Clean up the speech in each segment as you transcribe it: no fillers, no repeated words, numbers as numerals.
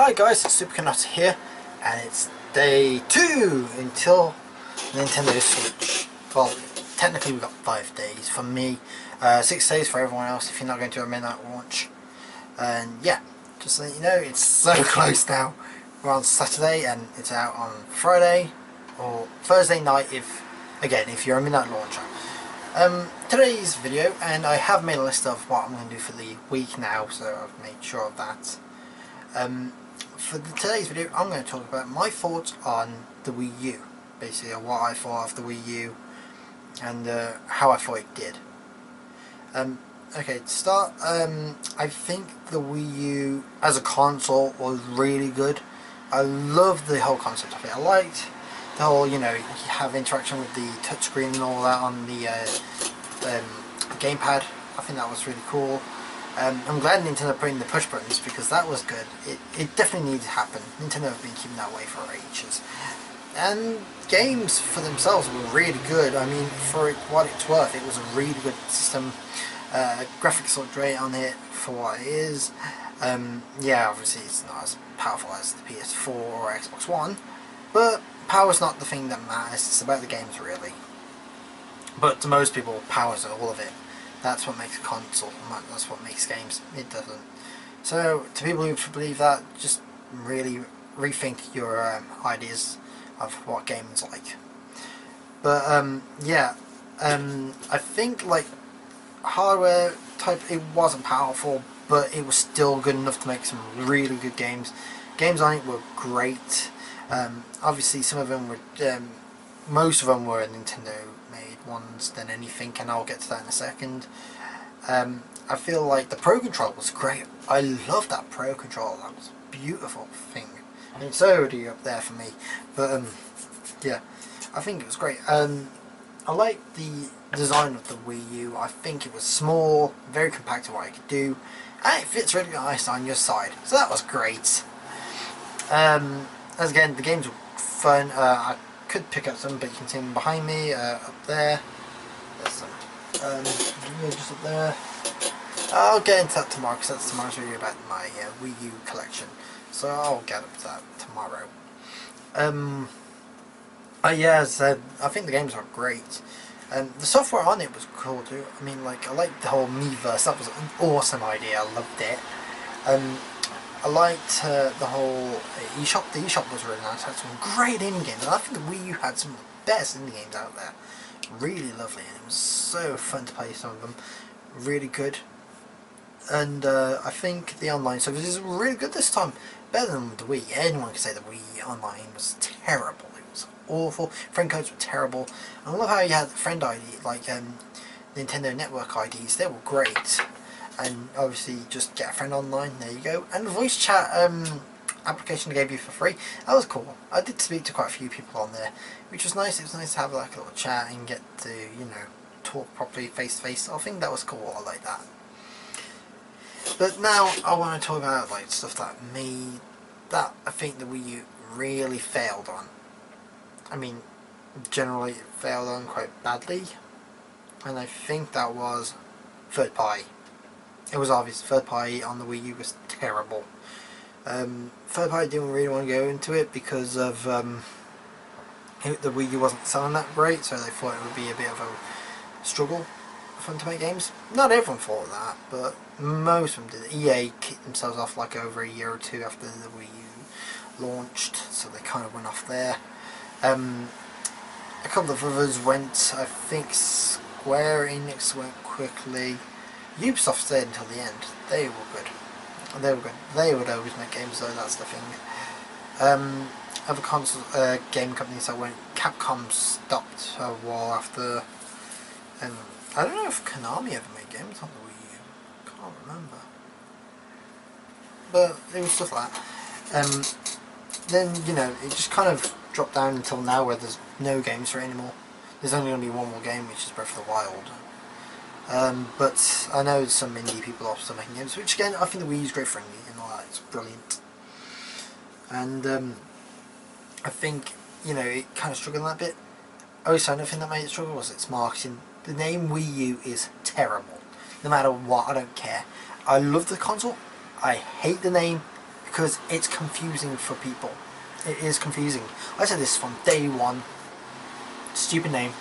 Hi guys, it's Supercanut here, and it's day 2 until Nintendo Switch. Well, technically we've got 5 days for me, 6 days for everyone else if you're not going to a midnight launch. And yeah, just to let you know, it's so close now. We're on Saturday and it's out on Friday or Thursday night if you're a midnight launcher. Today's video, and I have made a list of what I'm going to do for the week now, so I've made sure of that. For today's video, I'm going to talk about my thoughts on the Wii U, basically what I thought of the Wii U and how I thought it did. Okay, to start, I think the Wii U as a console was really good. I loved the whole concept of it. I liked the whole, you have interaction with the touchscreen and all that on the gamepad. I think that was really cool. I'm glad Nintendo put in the push buttons because that was good. It definitely needed to happen. Nintendo have been keeping that way for ages. And games for themselves were really good. I mean, for what it's worth, it was a really good system. Graphics look great on it for what it is. Yeah, obviously it's not as powerful as the PS4 or Xbox One, but power's not the thing that matters. It's about the games, really. But to most people, power's all of it. That's what makes a console, that's what makes games. It doesn't. So, to people who believe that, just really rethink your ideas of what games like. But, yeah, I think, like, hardware type, it wasn't powerful, but it was still good enough to make some really good games. Games on it were great. Obviously, some of them were, most of them were Nintendo ones than anything, and I'll get to that in a second. I feel like the Pro Controller was great. I love that Pro Controller. That was a beautiful thing. I mean, it's already up there for me, but yeah, I think it was great. I like the design of the Wii U. I think it was small, very compact to what I could do, and it fits really nice on your side, so that was great. As again, the games were fun. I could pick up some, but you can see them behind me, up there. There's some, just up there. I'll get into that tomorrow, because that's tomorrow's video about my Wii U collection. So I'll get up to that tomorrow. Yeah, as I said, I think the games are great. The software on it was cool too. I mean, like, I liked the whole Miiverse. That was an awesome idea. I loved it. I liked the whole eShop. The eShop was really nice. It had some great indie games. And I think the Wii U had some of the best indie games out there. Really lovely, and it was so fun to play some of them. Really good. And I think the online service is really good this time. Better than the Wii. Anyone can say the Wii online was terrible. It was awful. Friend codes were terrible. I love how you had friend ID, like Nintendo Network IDs. They were great. And obviously just get a friend online, there you go. And the voice chat application they gave you for free, that was cool. I did speak to quite a few people on there, which was nice. It was nice to have like a little chat and get to, talk properly face to face. I think that was cool. I like that. But now I want to talk about like stuff that I think the Wii U really failed on. I mean, generally it failed on quite badly, and I think that was third party. It was obvious third party on the Wii U was terrible. Third party didn't really want to go into it because of the Wii U wasn't selling that great, so they thought it would be a bit of a struggle for them to make games. Not everyone thought that, but most of them did. EA kicked themselves off like over a year or two after the Wii U launched, so they kind of went off there. A couple of others went. I think Square Enix went quickly. Ubisoft stayed until the end. They were good. They were good. They would always make games though, that's the thing. Other console game companies that went, Capcom stopped a while after. I don't know if Konami ever made games on the Wii U. Can't remember. But it was stuff like that. Then, it just kind of dropped down until now where there's no games for it anymore. There's only going to be one more game, which is Breath of the Wild. But I know some indie people are still making games, which again, I think the Wii U is great for indie and all that, it's brilliant. And I think, it kind of struggled that bit. Also, another thing that made it struggle was its marketing. The name Wii U is terrible. No matter what, I don't care. I love the console. I hate the name. because it's confusing for people. It is confusing. I said this from day one. Stupid name.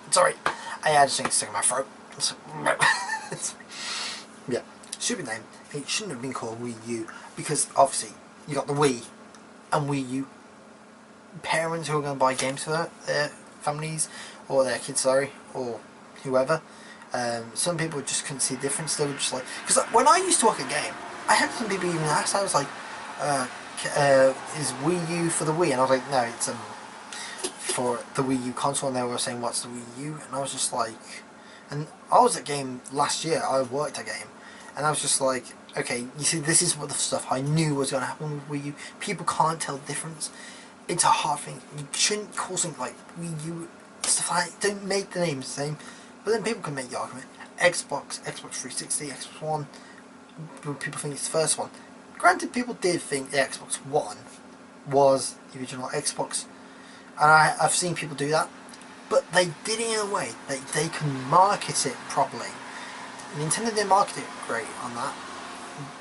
Sorry, I had something stuck in my throat. Yeah, stupid name. It shouldn't have been called Wii U, because obviously you got the Wii and Wii U. Parents who are going to buy games for their families or their kids, sorry, or whoever. Some people just couldn't see the difference. They were just like, because when I used to work a game, I had some people even ask. I was like, "Is Wii U for the Wii?" And I was like, "No, it's for the Wii U console." And they were saying, "What's the Wii U?" And I was just like, and I was at game last year. I worked at game, and I was just like, okay, you see, this is what the stuff I knew was going to happen with Wii U. People can't tell the difference. It's a hard thing. You shouldn't call something like Wii U stuff like that. Don't make the names the same. But then people can make the argument. Xbox 360, Xbox One. People think it's the first one. Granted, people did think the Xbox One was the original Xbox, and I've seen people do that. But they did it in a way that they can market it properly. Nintendo didn't market it great on that,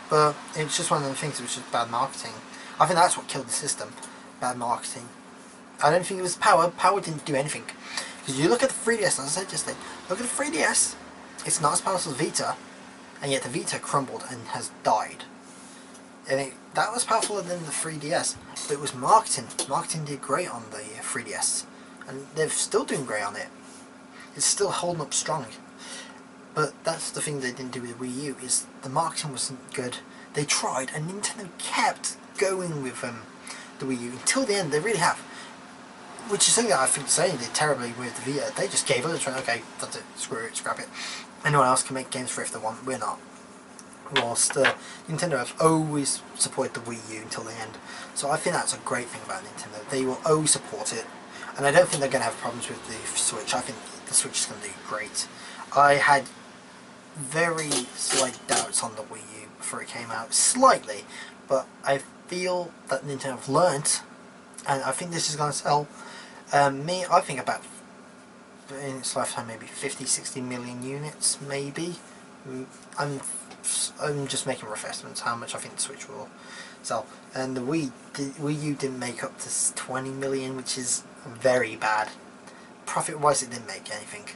but it's just one of the things. It was just bad marketing. I think that's what killed the system. Bad marketing. I don't think it was Power. Power didn't do anything. Because you look at the 3DS, as I said yesterday, look at the 3DS. It's not as powerful as Vita, and yet the Vita crumbled and has died. And that was powerful than the 3DS, but it was marketing. Marketing did great on the 3DS, and they're still doing great on it. It's still holding up strong. But that's the thing they didn't do with the Wii U, is the marketing wasn't good. They tried, and Nintendo kept going with the Wii U until the end. They really have. Which is something that I think Sony did terribly with the Vita. They just gave up and went, okay, that's it, screw it, scrap it. Anyone else can make games for it if they want, we're not. Whilst Nintendo have always supported the Wii U until the end. So I think that's a great thing about Nintendo. They will always support it. And I don't think they're going to have problems with the Switch. I think the Switch is going to do great. I had very slight doubts on the Wii U before it came out. Slightly. But I feel that Nintendo have learnt. And I think this is going to sell. I think about, in its lifetime, maybe 50-60 million units, maybe. I'm just making rough estimates how much I think the Switch will sell. And the Wii U didn't make up to 20 million, which is very bad. Profit-wise, it didn't make anything.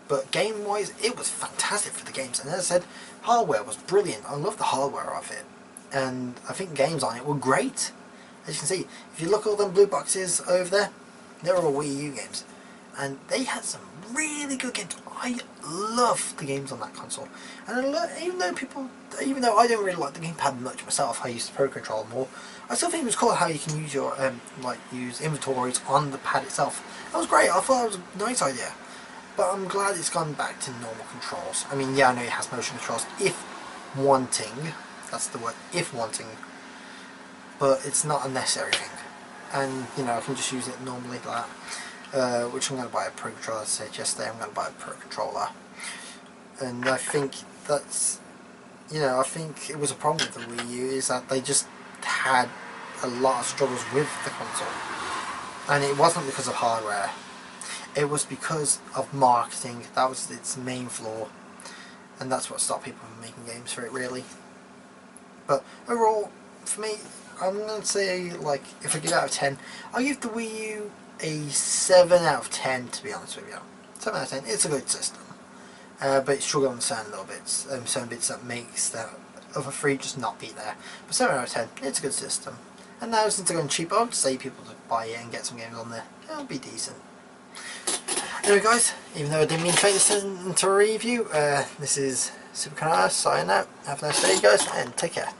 But game-wise, it was fantastic for the games. And as I said, hardware was brilliant. I love the hardware of it. And I think games on it were great. As you can see, if you look at all them blue boxes over there, they're all Wii U games. And they had some really good games. I love the games on that console. And even though I don't really like the gamepad much myself, I used to Pro Control more, I still think it was cool how you can use your use inventories on the pad itself. That was great. I thought that was a nice idea. But I'm glad it's gone back to normal controls. I mean, yeah, I know it has motion controls if wanting. That's the word, if wanting. But it's not a necessary thing. And, you know, I can just use it normally like that. Which I'm going to buy a Pro Controller, as I said yesterday, I'm going to buy a Pro Controller. And I think that's, you know, I think it was a problem with the Wii U, is that they just had a lot of struggles with the console. And it wasn't because of hardware. It was because of marketing. That was its main flaw. And that's what stopped people from making games for it, really. But overall, for me, I'm going to say, like, if I give it out of 10, I'll give the Wii U a 7 out of 10, to be honest with you. 7 out of 10, it's a good system. But it's struggling on certain little bits, certain bits that makes the other three just not be there. But 7 out of 10, it's a good system. And now, since they're going cheap, I would say people to buy it and get some games on there. It'll be decent. Anyway guys, even though I didn't mean to make this into a review, this is Super Canada signing out. Have a nice day guys, and take care.